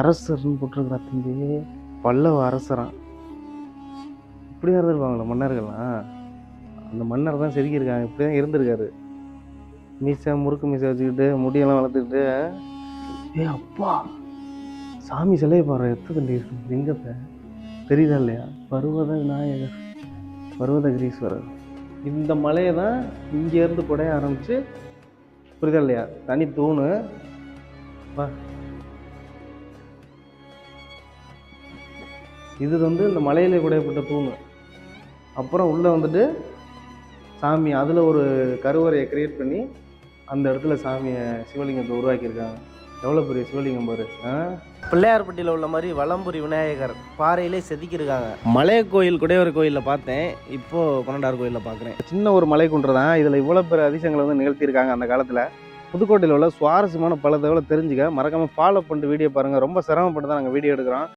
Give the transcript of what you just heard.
அரசர்னு போட்டிருக்கிறா தம்பி. பல்லவ அரசரான். இப்படிதான் இருந்திருப்பாங்களா மன்னர்கள்லாம்? அந்த மன்னர் தான் செதுக்கியிருக்காங்க. இப்படிதான் இருந்திருக்காரு. மீசை முறுக்கு மீசை வச்சுக்கிட்டு முடியெல்லாம் வளர்த்துக்கிட்டு. அப்பா சாமி சிலையை பாரு, எத்தனை இருக்கு லிங்கத்தை தெரியுதா இல்லையா? பர்வத விநாயகர், பர்வதகிரீஸ்வரர். இந்த மலையை தான் இங்கேருந்து குடைய ஆரம்பிச்சு, புரியுதா இல்லையா? தனி தூணு. இது வந்து இந்த மலையிலே குடையப்பட்ட தூணு. அப்புறம் உள்ளே வந்துட்டு சாமி அதில் ஒரு கருவறையை கிரியேட் பண்ணி அந்த இடத்துல சாமியை சிவலிங்கத்தை உருவாக்கியிருக்காங்க. எவ்வளோ பெரிய சிவலிங்கம் பாரு. பிள்ளையார்பட்டியில் உள்ள மாதிரி வலம்புரி விநாயகர் பாறையிலே செதுக்கியிருக்காங்க. மலை கோயில் குடையவர் கோயிலில் பார்த்தேன், இப்போது கொண்டார் கோயிலில் பார்க்குறேன். சின்ன ஒரு மலை குன்று தான், இதில் இவ்வளோ பெரிய அதிசயங்களை வந்து நிகழ்த்தியிருக்காங்க அந்த காலத்தில். புதுக்கோட்டையில் உள்ள சுவாரஸ்யமான பல தகவலை தெரிஞ்சுக்க மறக்காமல் ஃபாலோ பண்ணிட்டு வீடியோ பாருங்கள். ரொம்ப சிரமப்பட்டு தான் நாங்கள் வீடியோ எடுக்கிறோம்.